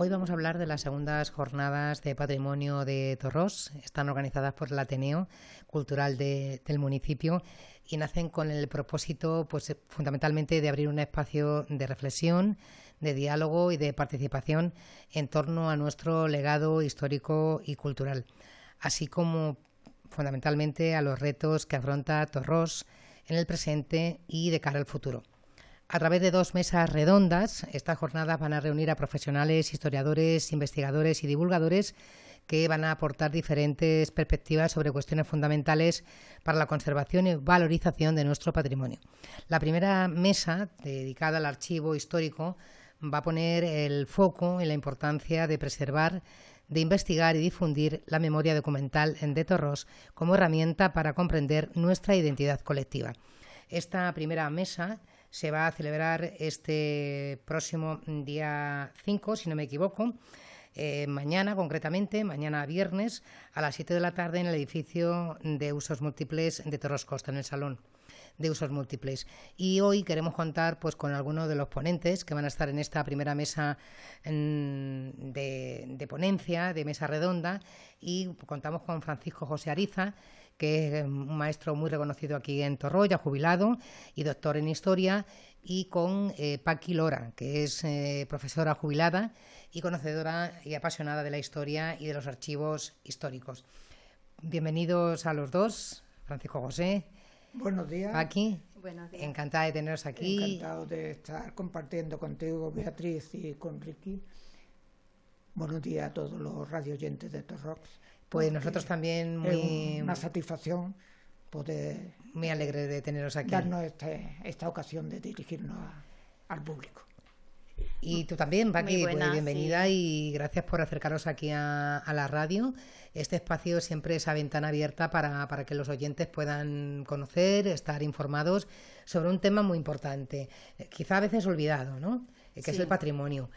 Hoy vamos a hablar de las segundas jornadas de patrimonio de Torrós. Están organizadas por el Ateneo Cultural del municipio y nacen con el propósito, pues, fundamentalmente de abrir un espacio de reflexión, de diálogo y de participación en torno a nuestro legado histórico y cultural, así como fundamentalmente a los retos que afronta Torrós en el presente y de cara al futuro. A través de 2 mesas redondas, estas jornadas van a reunir a profesionales, historiadores, investigadores y divulgadores que van a aportar diferentes perspectivas sobre cuestiones fundamentales para la conservación y valorización de nuestro patrimonio. La primera mesa, dedicada al archivo histórico, va a poner el foco en la importancia de preservar, de investigar y difundir la memoria documental de Torrós como herramienta para comprender nuestra identidad colectiva. Esta primera mesa se va a celebrar este próximo día 5, si no me equivoco, mañana concretamente, mañana viernes, a las 7 de la tarde en el edificio de usos múltiples de Torrós Costa, en el Salón de Usos Múltiples. Y hoy queremos contar, pues, con algunos de los ponentes que van a estar en esta primera mesa de ponencia, de mesa redonda, y contamos con Francisco José Ariza, que es un maestro muy reconocido aquí en Torró, ya jubilado y doctor en Historia, y con Paqui Lora, que es profesora jubilada y conocedora y apasionada de la historia y de los archivos históricos. Bienvenidos a los dos, Francisco José. Buenos días. Paqui, Buenos días. encantada de teneros aquí. Encantado de estar compartiendo contigo, Beatriz, y con Ricky. Buenos días a todos los radioyentes de Torrós. Pues nosotros también es una satisfacción poder muy alegre de teneros aquí. Darnos esta ocasión de dirigirnos al público. Y tú también, Paqui, pues bienvenida, sí. Y gracias por acercaros aquí a la radio. Este espacio siempre es esa ventana abierta para que los oyentes puedan conocer, estar informados sobre un tema muy importante, quizá a veces olvidado, ¿no? Que sí. Es el patrimonio.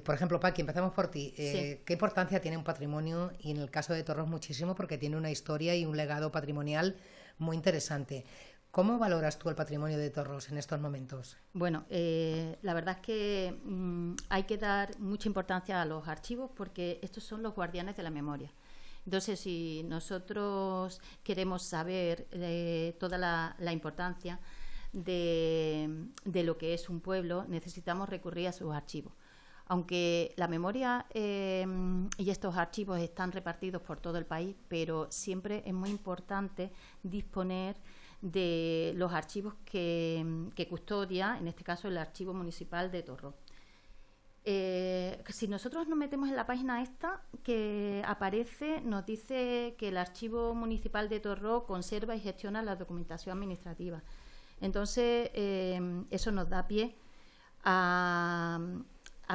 Por ejemplo, Paqui, empezamos por ti. Sí. ¿Qué importancia tiene un patrimonio? Y en el caso de Torrós muchísimo, porque tiene una historia y un legado patrimonial muy interesante. ¿Cómo valoras tú el patrimonio de Torrós en estos momentos? Bueno, la verdad es que hay que dar mucha importancia a los archivos porque estos son los guardianes de la memoria. Entonces, si nosotros queremos saber toda la importancia de lo que es un pueblo, necesitamos recurrir a sus archivos. Aunque la memoria y estos archivos están repartidos por todo el país, pero siempre es muy importante disponer de los archivos que custodia, en este caso, el Archivo Municipal de Torrós. Si nosotros nos metemos en la página esta que aparece, nos dice que el Archivo Municipal de Torrós conserva y gestiona la documentación administrativa. Entonces, eso nos da pie a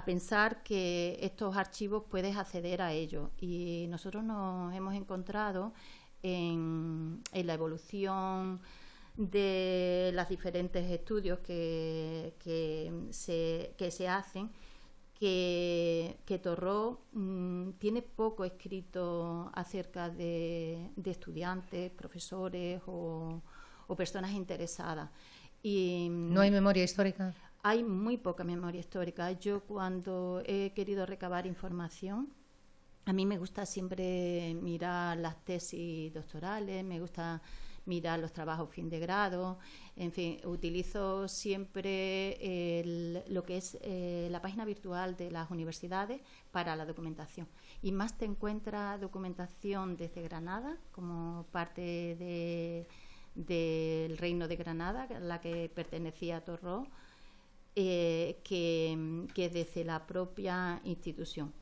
pensar que estos archivos puedes acceder a ellos. Y nosotros nos hemos encontrado en la evolución de los diferentes estudios que se hacen, que Torrós tiene poco escrito acerca de estudiantes, profesores o personas interesadas. Y ¿no hay memoria histórica? Hay muy poca memoria histórica. Yo, cuando he querido recabar información, a mí me gusta siempre mirar las tesis doctorales, me gusta mirar los trabajos fin de grado, en fin, utilizo siempre lo que es la página virtual de las universidades para la documentación. Y más te encuentras documentación desde Granada, como parte del Reino de Granada, a la que pertenecía Torrós, que desde la propia institución.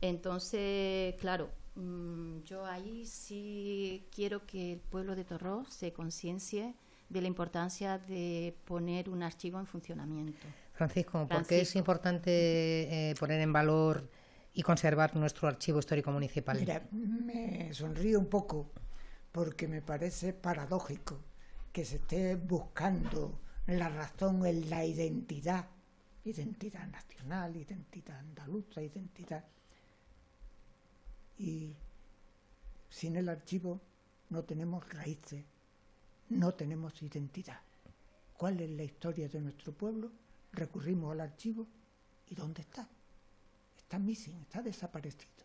Entonces, claro, yo ahí sí quiero que el pueblo de Torrós se conciencie de la importancia de poner un archivo en funcionamiento. Francisco, ¿por qué es importante poner en valor y conservar nuestro archivo histórico municipal? Mira, me sonrío un poco porque me parece paradójico que se esté buscando la razón en la identidad nacional, identidad andaluza, identidad. Y sin el archivo no tenemos raíces, no tenemos identidad. ¿Cuál es la historia de nuestro pueblo? Recurrimos al archivo y ¿dónde está? está missing, está desaparecido.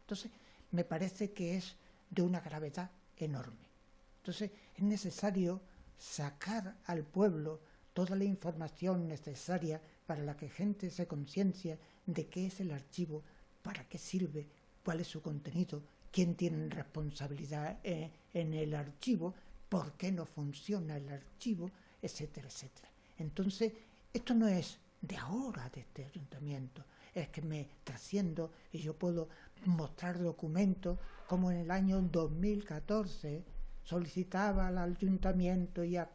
Entonces, me parece que es de una gravedad enorme. Entonces, es necesario sacar al pueblo toda la información necesaria para la que gente se conciencia de qué es el archivo, para qué sirve, cuál es su contenido, quién tiene responsabilidad en el archivo, por qué no funciona el archivo, etcétera, etcétera. Entonces, esto no es de ahora, de este ayuntamiento, es que me trasciendo y yo puedo mostrar documentos como en el año 2014 solicitaba al ayuntamiento y a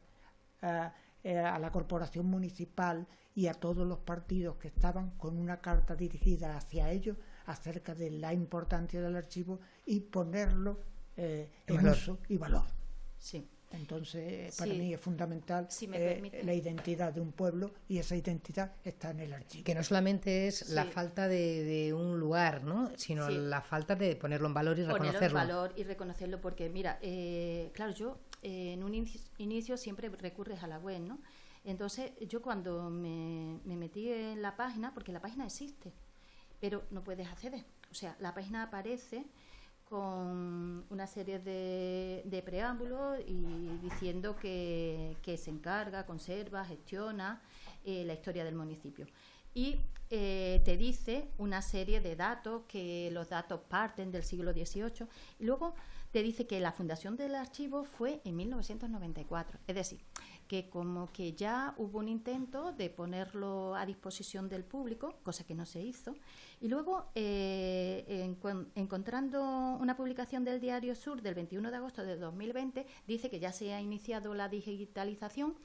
la corporación municipal y a todos los partidos que estaban con una carta dirigida hacia ellos acerca de la importancia del archivo y ponerlo en uso y valor. Sí. Entonces, para mí es fundamental la identidad de un pueblo, y esa identidad está en el archivo. Que no solamente es la falta de un lugar, ¿no?, sino la falta de ponerlo en valor y reconocerlo. Ponerlo en valor y reconocerlo, porque mira, claro, yo en un inicio siempre recurres a la web, ¿no? Entonces, yo cuando me metí en la página, porque la página existe, pero no puedes acceder. O sea, la página aparece con una serie de preámbulos y diciendo que se encarga, conserva, gestiona la historia del municipio. Y te dice una serie de datos, que los datos parten del siglo XVIII, y luego te dice que la fundación del archivo fue en 1994. Es decir, que como que ya hubo un intento de ponerlo a disposición del público, cosa que no se hizo, y luego encontrando una publicación del Diario Sur del 21 de agosto de 2020, dice que ya se ha iniciado la digitalización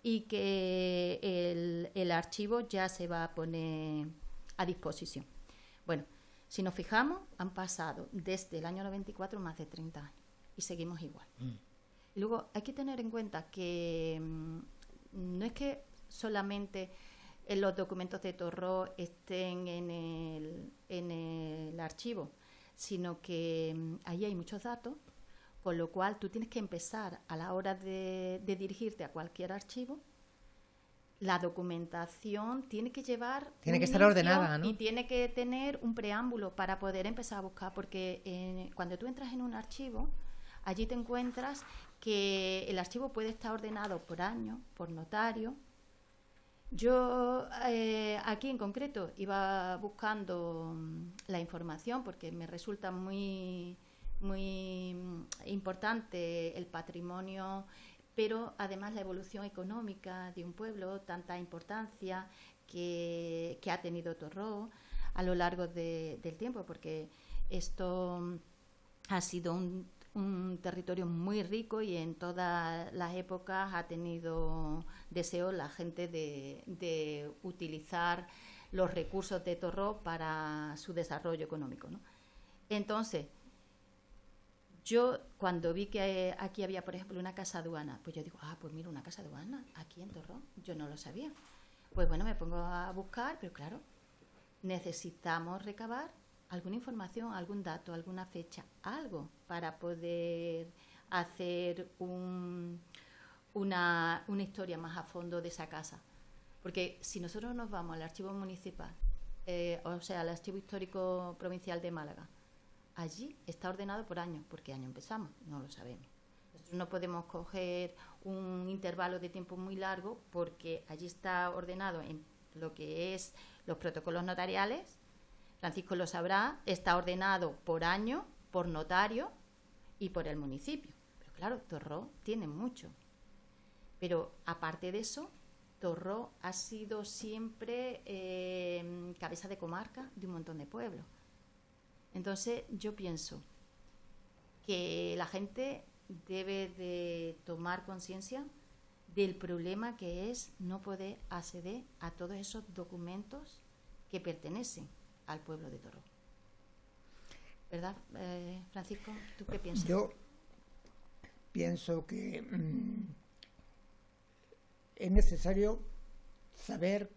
y que el archivo ya se va a poner a disposición. Bueno, si nos fijamos, han pasado desde el año 94 más de 30 años y seguimos igual. Luego hay que tener en cuenta que no es que solamente los documentos de Torró estén en el archivo, sino que ahí hay muchos datos, con lo cual tú tienes que empezar a la hora de dirigirte a cualquier archivo. La documentación tiene que estar ordenada, ¿no? Y tiene que tener un preámbulo para poder empezar a buscar, porque cuando tú entras en un archivo, allí te encuentras que el archivo puede estar ordenado por año, por notario. Yo aquí en concreto iba buscando la información porque me resulta muy importante el patrimonio, pero además la evolución económica de un pueblo, tanta importancia que ha tenido Torró a lo largo del tiempo, porque esto ha sido un territorio muy rico y en todas las épocas ha tenido deseo la gente de utilizar los recursos de Torró para su desarrollo económico, ¿no? Entonces, yo cuando vi que aquí había, por ejemplo, una casa aduana, pues yo digo, pues mira, una casa aduana aquí en Torró, yo no lo sabía. Pues bueno, me pongo a buscar, pero claro, necesitamos recabar alguna información, algún dato, alguna fecha, algo para poder hacer una historia más a fondo de esa casa. Porque si nosotros nos vamos al archivo municipal, o sea, al archivo histórico provincial de Málaga, allí está ordenado por años. ¿Por qué año empezamos? No lo sabemos. Nosotros no podemos coger un intervalo de tiempo muy largo porque allí está ordenado en lo que es los protocolos notariales. Francisco lo sabrá, está ordenado por año, por notario y por el municipio. Pero claro, Torró tiene mucho. Pero aparte de eso, Torró ha sido siempre cabeza de comarca de un montón de pueblos. Entonces yo pienso que la gente debe de tomar conciencia del problema que es no poder acceder a todos esos documentos que pertenecen al pueblo de Torró. ¿Verdad, Francisco? ¿Tú qué piensas? Yo pienso que es necesario saber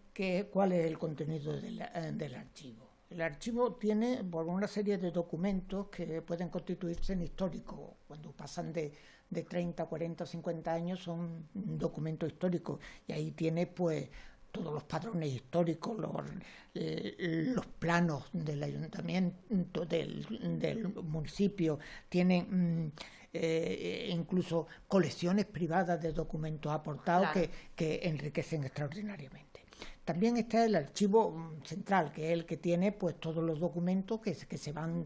cuál es el contenido del archivo. El archivo tiene una serie de documentos que pueden constituirse en históricos. Cuando pasan de 30, 40, 50 años son documentos históricos. Y ahí tiene pues todos los padrones históricos, los planos del ayuntamiento, del municipio, tienen incluso colecciones privadas de documentos aportados que enriquecen extraordinariamente. También está el archivo central, que es el que tiene pues todos los documentos que se van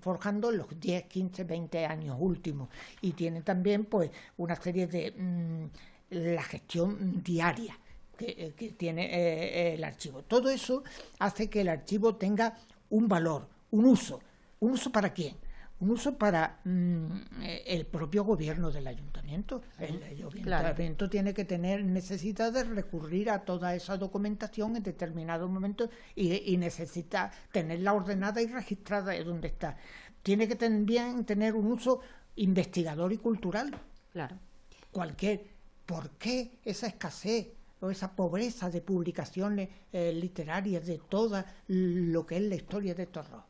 forjando en los 10, 15, 20 años últimos, y tiene también pues una serie de la gestión diaria que tiene el archivo. Todo eso hace que el archivo tenga un valor, un uso. ¿Un uso para quién? Un uso para el propio gobierno del ayuntamiento. El ayuntamiento tiene que tener necesidad de recurrir a toda esa documentación en determinados momentos y necesita tenerla ordenada y registrada de donde está. Tiene que también tener un uso investigador y cultural. Claro. ¿Por qué esa escasez o esa pobreza de publicaciones literarias de todo lo que es la historia de Torrós?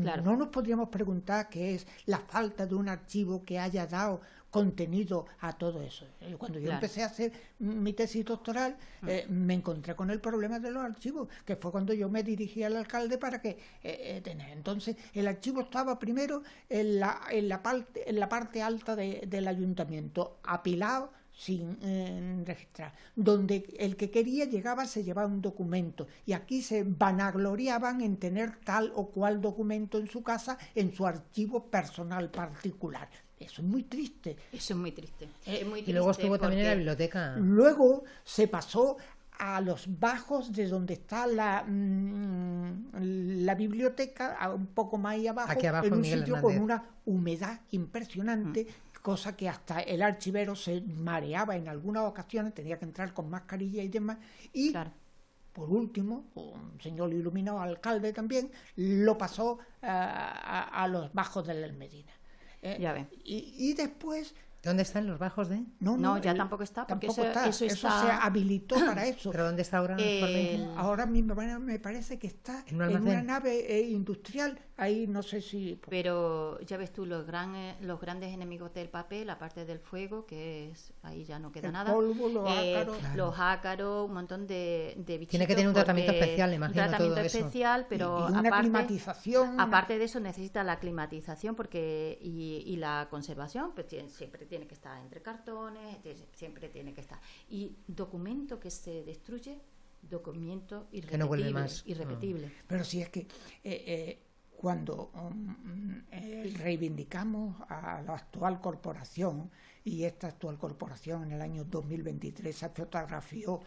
Claro. No nos podríamos preguntar qué es la falta de un archivo que haya dado contenido a todo eso. Cuando yo empecé a hacer mi tesis doctoral, me encontré con el problema de los archivos, que fue cuando yo me dirigí al alcalde para que tener. Entonces, el archivo estaba primero en la parte alta del ayuntamiento, apilado, sin registrar, donde el que quería llegaba, se llevaba un documento, y aquí se vanagloriaban en tener tal o cual documento en su casa, en su archivo personal particular. Eso es muy triste. Eso es muy triste. Es muy triste. Y luego estuvo también en la biblioteca. Luego se pasó a los bajos de donde está la biblioteca, un poco más ahí abajo, en un sitio con una humedad impresionante, cosa que hasta el archivero se mareaba en algunas ocasiones, tenía que entrar con mascarilla y demás, y por último, un señor iluminado, alcalde también, lo pasó a los bajos de la Almedina. Ya ven. Y después... ¿Dónde están los bajos de...? No, ya tampoco está, porque eso se habilitó para eso. ¿Pero dónde está ahora? Ahora mismo me parece que está en una nave industrial, ahí no sé si... Pero ya ves tú, los grandes enemigos del papel, aparte del fuego, que es ahí ya no queda el nada. Polvo, los ácaros. Los ácaros, un montón de bichitos. Tiene que tener un tratamiento especial, imagino, un tratamiento todo eso. especial, pero y una climatización. Aparte de eso necesita la climatización y la conservación, pues siempre tiene que estar entre cartones, siempre tiene que estar. Y documento que se destruye, documento irrepetible. Que no vuelve más. Irrepetible. Pero si es que cuando reivindicamos a la actual corporación, y esta actual corporación en el año 2023 se fotografió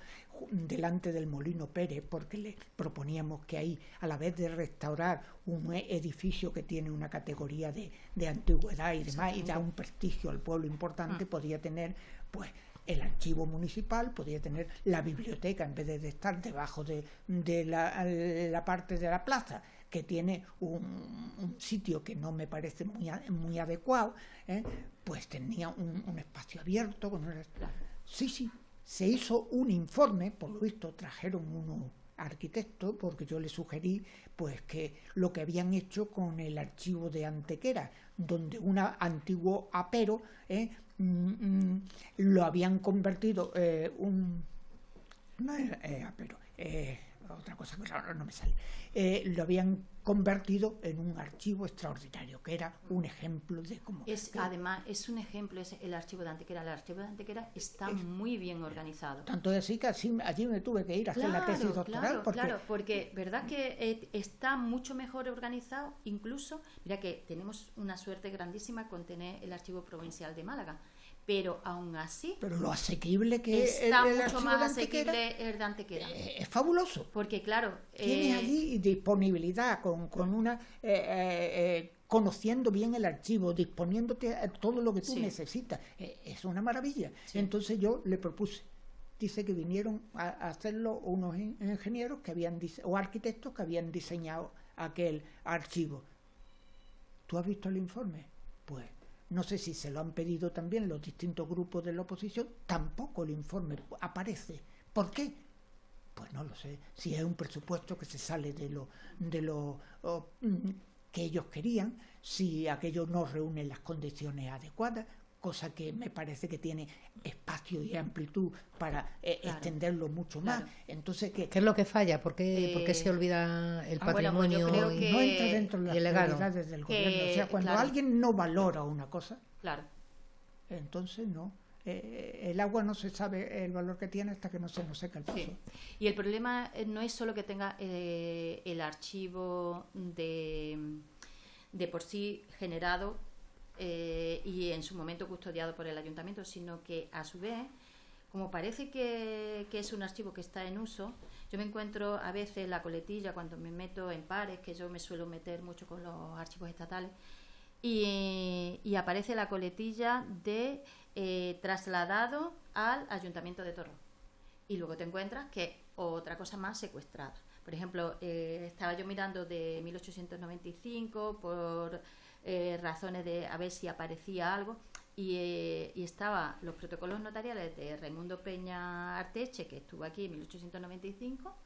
delante del Molino Pérez, porque le proponíamos que ahí, a la vez de restaurar un edificio que tiene una categoría de antigüedad y demás, y da un prestigio al pueblo importante, podía tener pues el archivo municipal, podía tener la biblioteca, en vez de estar debajo de la parte de la plaza, que tiene un sitio que no me parece muy adecuado, pues tenía un espacio abierto. Sí, se hizo un informe, por lo visto trajeron unos arquitectos, porque yo les sugerí pues que lo que habían hecho con el archivo de Antequera, donde un antiguo apero lo habían convertido no era apero, otra cosa que ahora no me sale, lo habían convertido en un archivo extraordinario, que era un ejemplo de cómo... Además, es un ejemplo, es el archivo de Antequera. El archivo de Antequera está muy bien organizado. Tanto de así que allí me tuve que ir a hacer la tesis doctoral. Porque verdad que está mucho mejor organizado. Incluso, mira que tenemos una suerte grandísima con tener el Archivo Provincial de Málaga. Pero aún así... Pero lo asequible que está el mucho más asequible el de Antequera. Es fabuloso. Porque claro... Tienes allí disponibilidad con una... conociendo bien el archivo, disponiéndote a todo lo que tú necesitas. Es una maravilla. Sí. Entonces yo le propuse. Dice que vinieron a hacerlo unos ingenieros o arquitectos que habían diseñado aquel archivo. ¿Tú has visto el informe? Pues... no sé si se lo han pedido también los distintos grupos de la oposición, tampoco el informe aparece. ¿Por qué? Pues no lo sé. Si es un presupuesto que se sale de lo que ellos querían, si aquello no reúne las condiciones adecuadas, cosa que me parece que tiene espacio y amplitud para extenderlo mucho más. Entonces, ¿qué es lo que falla? ¿Por qué se olvida el patrimonio? Bueno, pues yo creo que no entra dentro de las prioridades del gobierno. O sea, cuando alguien no valora una cosa, entonces no. El agua no se sabe el valor que tiene hasta que no se nos seca el pozo. Sí. Y el problema no es solo que tenga el archivo de por sí generado y en su momento custodiado por el ayuntamiento, sino que a su vez, como parece que es un archivo que está en uso, yo me encuentro a veces la coletilla cuando me meto en pares, que yo me suelo meter mucho con los archivos estatales, y aparece la coletilla de trasladado al Ayuntamiento de Torró. Y luego te encuentras que otra cosa más secuestrada. Por ejemplo, estaba yo mirando de 1895 por razones de a ver si aparecía algo, y estaba los protocolos notariales de Raimundo Peña Arteche, que estuvo aquí en 1895,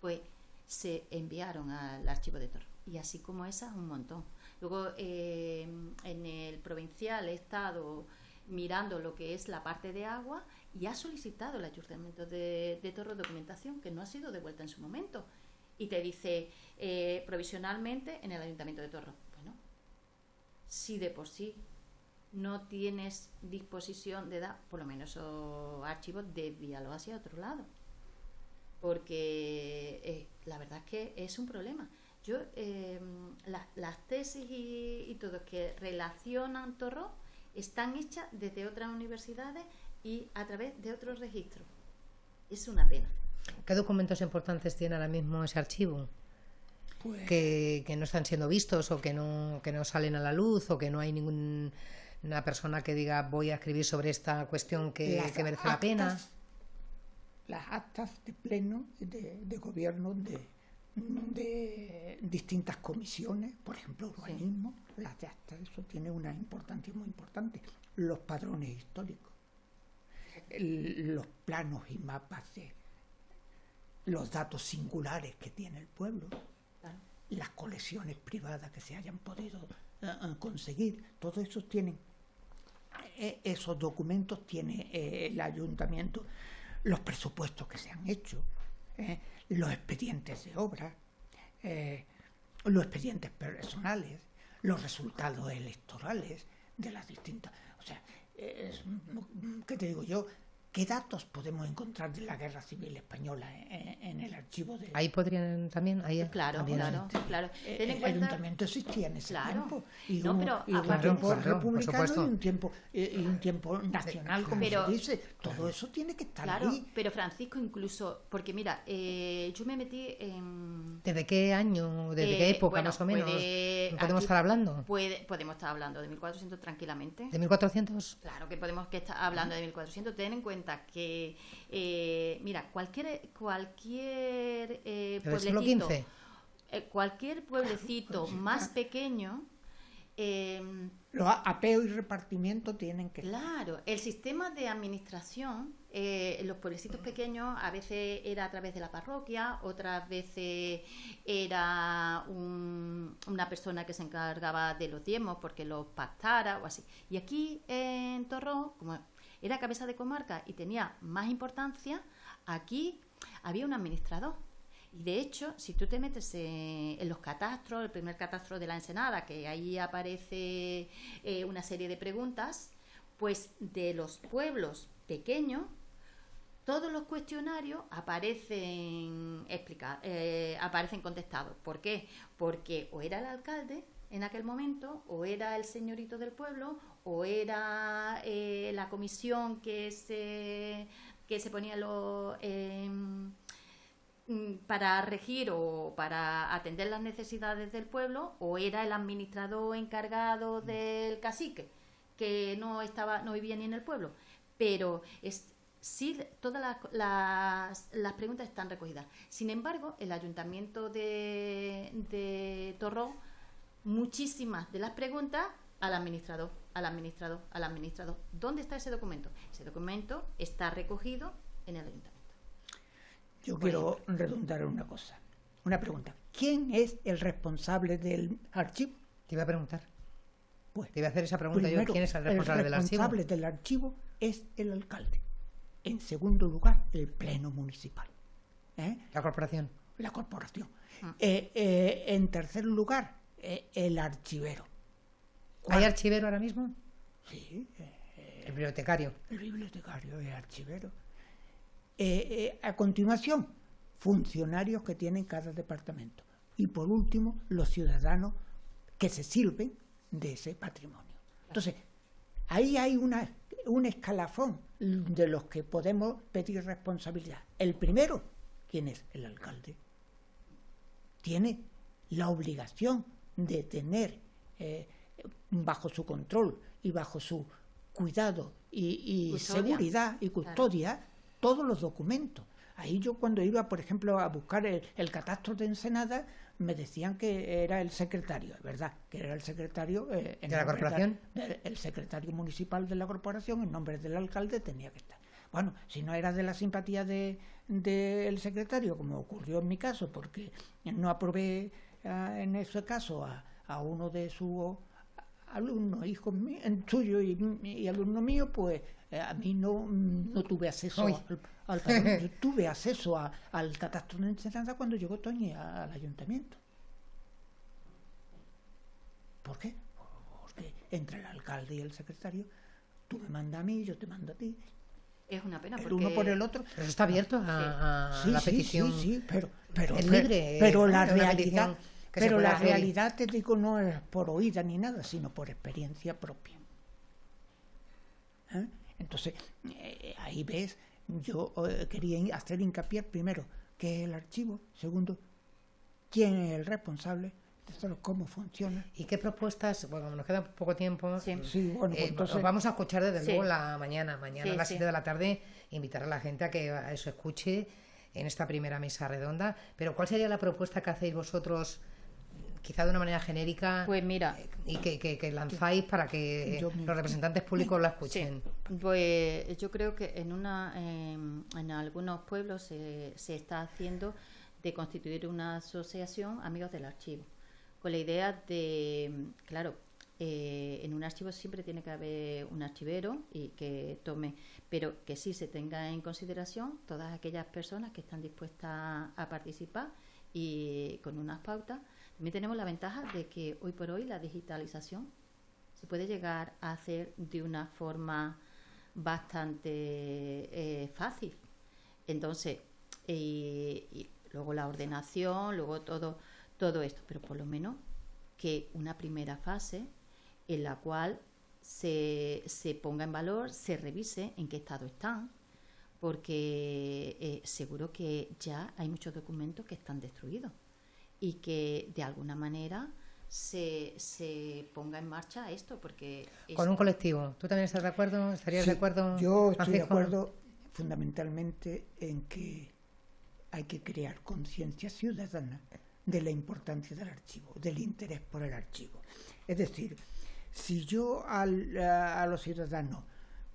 pues se enviaron al archivo de Torró. Y así como esas, un montón. Luego, en el provincial he estado mirando lo que es la parte de agua y ha solicitado el Ayuntamiento de Torró documentación que no ha sido devuelta en su momento. Y te dice provisionalmente en el Ayuntamiento de Torró. Bueno, si de por sí no tienes disposición de dar, por lo menos esos archivos, desvíalos hacia otro lado. Porque la verdad es que es un problema. Yo, las tesis y todo que relacionan Torró están hechas desde otras universidades y a través de otros registros. Es una pena. ¿Qué documentos importantes tiene ahora mismo ese archivo? Pues que no están siendo vistos o que no salen a la luz, o que no hay ninguna persona que diga voy a escribir sobre esta cuestión que merece la pena. Las actas de pleno de gobierno de distintas comisiones, por ejemplo, urbanismo, las actas, eso tiene una importancia muy importante. Los padrones históricos, los planos y mapas de los datos singulares que tiene el pueblo, las colecciones privadas que se hayan podido conseguir, todos esos tienen, esos documentos tiene el ayuntamiento, los presupuestos que se han hecho, los expedientes de obra, los expedientes personales, los resultados electorales de las distintas, o sea, ¿qué te digo yo? ¿Qué datos podemos encontrar de la Guerra Civil Española en el archivo de...? Ahí podrían también... Claro. El ayuntamiento existía en ese tiempo. Y no, pero un tiempo republicano y un tiempo nacional, como se dice. Todo eso tiene que estar ahí. Pero Francisco, incluso... Porque mira, yo me metí en... ¿Desde qué año, desde qué época más o menos podemos estar hablando? Podemos estar hablando de 1400 tranquilamente. ¿De 1400? Claro que podemos estar hablando de 1400. Ten en cuenta que mira, cualquier pueblecito, cualquier pueblecito más pequeño, los apeos y repartimiento tienen que... Claro, el sistema de administración en los pueblecitos pequeños a veces era a través de la parroquia, otras veces era una persona que se encargaba de los diezmos porque los pactara o así. Y aquí en Torró, como era cabeza de comarca y tenía más importancia, aquí había un administrador. Y de hecho, si tú te metes en los catastros, el primer catastro de la Ensenada, que ahí aparece una serie de preguntas, pues de los pueblos pequeños, todos los cuestionarios aparecen contestados. ¿Por qué? Porque o era el alcalde en aquel momento, o era el señorito del pueblo, o era la comisión que se ponía para regir o para atender las necesidades del pueblo, o era el administrador encargado del cacique, que no vivía ni en el pueblo. Pero sí, todas las preguntas están recogidas. Sin embargo, el ayuntamiento de Torró, muchísimas de las preguntas al administrador. ¿Dónde está ese documento? Ese documento está recogido en el ayuntamiento. Yo quiero redundar en una pregunta. ¿Quién es el responsable del archivo? Te iba a preguntar. Pues, te iba a hacer esa pregunta primero, yo, ¿quién es el responsable del archivo? El responsable del archivo es el alcalde. En segundo lugar, el pleno municipal. La corporación. La corporación. En tercer lugar, el archivero. ¿Hay archivero ahora mismo? Sí. El bibliotecario. El bibliotecario es archivero. A continuación, funcionarios que tienen cada departamento. Y por último, los ciudadanos que se sirven de ese patrimonio. Entonces, ahí hay un escalafón de los que podemos pedir responsabilidad. El primero, ¿quién es? El alcalde. Tiene la obligación de tener bajo su control y bajo su cuidado y seguridad y custodia todos los documentos. Ahí yo cuando iba, por ejemplo, a buscar el catastro de Ensenada, me decían que era el secretario, es verdad, que era el secretario ¿de la corporación? El secretario municipal de la corporación, en nombre del alcalde, tenía que estar. Bueno, si no era de la simpatía del secretario, como ocurrió en mi caso, porque no aprobé en ese caso a uno de sus alumnos, hijos míos, suyo y alumno mío, pues a mí no tuve acceso al padrón. Yo tuve acceso al catastro de Ensenada cuando llegó Toñi al ayuntamiento. ¿Por qué? Porque entre el alcalde y el secretario, tú me mandas a mí, yo te mando a ti. Es una pena porque... uno por el otro. Pero eso está abierto a la petición. Sí, pero es libre. Pero la realidad... Pero la realidad, te digo, no es por oída ni nada, sino por experiencia propia. Entonces, ahí ves, yo quería hacer hincapié primero, ¿qué es el archivo? Segundo, ¿quién es el responsable? Tercero, ¿cómo funciona? ¿Y qué propuestas? Bueno, nos queda poco tiempo. Sí, bueno, pues entonces... vamos a escuchar desde luego mañana a las 7 de la tarde, invitar a la gente a que eso escuche en esta primera mesa redonda. Pero ¿cuál sería la propuesta que hacéis vosotros, quizá de una manera genérica, pues mira, y que lanzáis para que los representantes públicos la escuchen? Sí. Pues yo creo que en algunos pueblos se está haciendo de constituir una asociación Amigos del Archivo, con la idea de, claro, en un archivo siempre tiene que haber un archivero y que tome, pero que sí se tenga en consideración todas aquellas personas que están dispuestas a participar y con unas pautas. También tenemos la ventaja de que hoy por hoy la digitalización se puede llegar a hacer de una forma bastante fácil. Entonces, y luego la ordenación, luego todo esto, pero por lo menos que una primera fase en la cual se ponga en valor, se revise en qué estado están, porque seguro que ya hay muchos documentos que están destruidos y que de alguna manera se ponga en marcha esto, porque... Con un colectivo. ¿Tú también estás de acuerdo? ¿Estarías de acuerdo? Yo estoy de acuerdo fundamentalmente en que hay que crear conciencia ciudadana de la importancia del archivo, del interés por el archivo. Es decir, si yo a los ciudadanos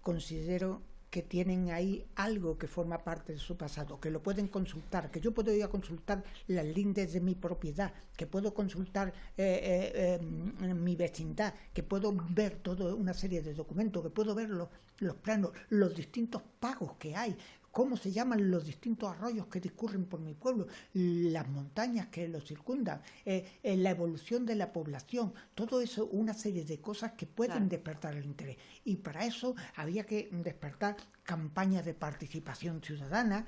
considero que tienen ahí algo que forma parte de su pasado, que lo pueden consultar, que yo puedo ir a consultar las lindes de mi propiedad, que puedo consultar mi vecindad, que puedo ver toda una serie de documentos, que puedo ver los planos, los distintos pagos que hay, cómo se llaman los distintos arroyos que discurren por mi pueblo, las montañas que lo circundan, la evolución de la población, todo eso, una serie de cosas que pueden despertar el interés. Y para eso había que despertar campañas de participación ciudadana,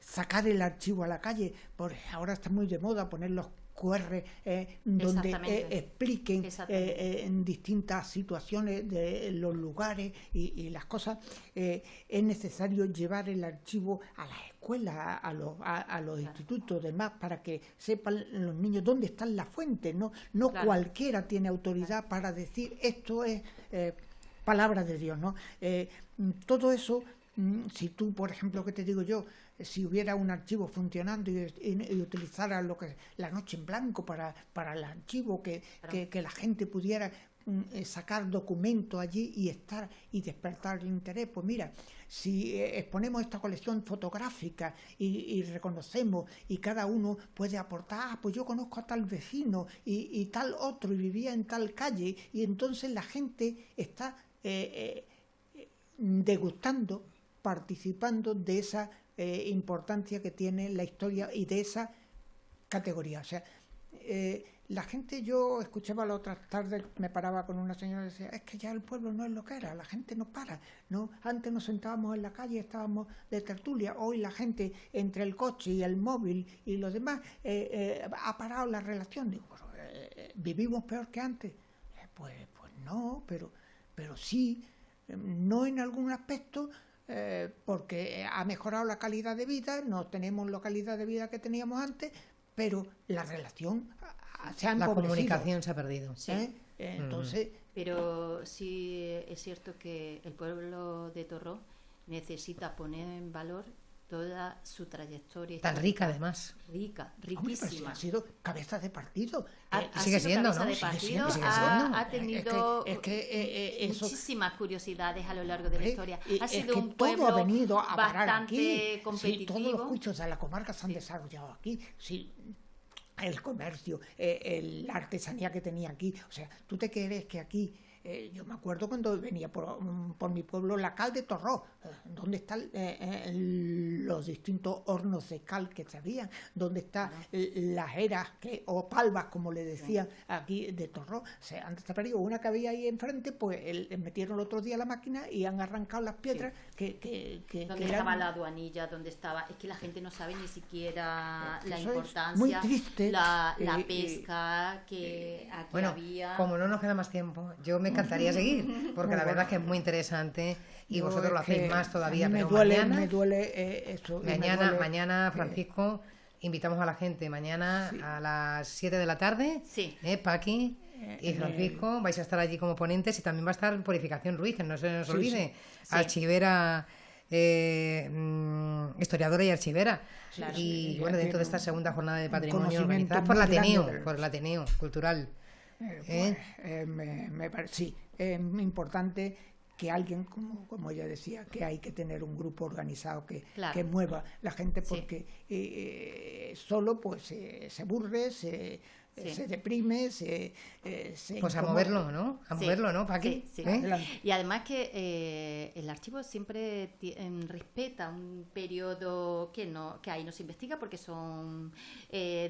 sacar el archivo a la calle, porque ahora está muy de moda poner los QR donde expliquen en distintas situaciones de los lugares y las cosas. Es necesario llevar el archivo a las escuelas, a los institutos, demás, para que sepan los niños dónde están las fuentes. No cualquiera tiene autoridad para decir esto es palabra de Dios, ¿no? Todo eso, si tú, por ejemplo, ¿qué te digo yo? Si hubiera un archivo funcionando y utilizara lo que la noche en blanco para el archivo, que la gente pudiera sacar documentos allí y estar y despertar el interés. Pues mira, si exponemos esta colección fotográfica y reconocemos y cada uno puede aportar, pues yo conozco a tal vecino y tal otro y vivía en tal calle, y entonces la gente está degustando, participando de esa importancia que tiene la historia y de esa categoría. O sea, la gente, yo escuchaba la otra tarde, me paraba con una señora y decía, es que ya el pueblo no es lo que era, la gente no para, ¿no? Antes nos sentábamos en la calle, estábamos de tertulia, hoy la gente entre el coche y el móvil y los demás ha parado la relación. Digo, ¿vivimos peor que antes? Pues no, pero sí, no en algún aspecto, porque ha mejorado la calidad de vida, no tenemos la calidad de vida que teníamos antes, pero la relación se ha empobrecido. La comunicación se ha perdido. Sí. Entonces, pero sí es cierto que el pueblo de Torró necesita poner en valor toda su trayectoria. Tan rica, además. Rica, hombre, pero si riquísima. ha sido cabeza de partido. sigue siendo, cabeza ¿no? de Sigue partido, siendo. ha tenido Eso, muchísimas curiosidades a lo largo de la historia. Ha es sido que un todo pueblo ha venido a parar bastante aquí. competitivo. Sí, todos los cuchos de la comarca se han desarrollado aquí. Sí, el comercio, la artesanía que tenía aquí. O sea, ¿tú te crees que aquí? Yo me acuerdo cuando venía por mi pueblo la cal de Torró, donde están los distintos hornos de cal que se habían, donde están las eras o palvas, como le decían aquí, de Torró. O sea, antes te digo, una que había ahí enfrente, pues metieron el otro día la máquina y han arrancado las piedras que donde estaba la aduanilla, donde estaba, es que la gente no sabe ni siquiera la importancia, muy triste, la pesca que aquí bueno, había. Como no nos queda más tiempo, yo me encantaría seguir, porque la verdad es que es muy interesante y vosotros lo hacéis más todavía. Me pero duele, mañana, eso. Mañana, Francisco, invitamos a la gente mañana a las 7 de la tarde. Sí. Paqui y Francisco vais a estar allí como ponentes, y también va a estar Purificación Ruiz, que no se nos olvide, archivera, historiadora y archivera. Claro. Y bueno, dentro de esta segunda jornada de patrimonio conocimiento organizada muy por el Ateneo Cultural. Me parece, sí, es importante que alguien, como ella decía, que hay que tener un grupo organizado que mueva la gente, porque solo pues se aburre, se deprime, pues a moverlo, ¿no? A moverlo, ¿no? Paqui. Sí. Y además que el archivo siempre respeta un periodo que ahí no se investiga porque son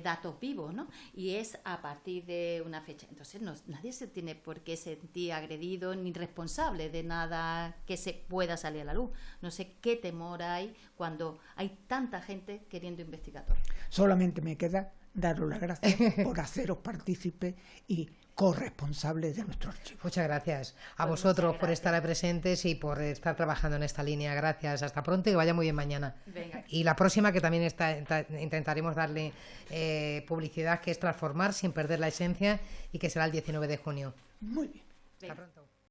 datos vivos, ¿no? Y es a partir de una fecha. Entonces nadie se tiene por qué sentir agredido ni responsable de nada que se pueda salir a la luz. No sé qué temor hay cuando hay tanta gente queriendo investigar. Solamente me queda daros las gracias por haceros partícipes y corresponsables de nuestro archivo. Muchas gracias a vosotros por estar presentes y por estar trabajando en esta línea. Gracias, hasta pronto y que vaya muy bien mañana. Venga. Y la próxima, que también intentaremos darle publicidad, que es transformar sin perder la esencia, y que será el 19 de junio. Muy bien. Hasta pronto.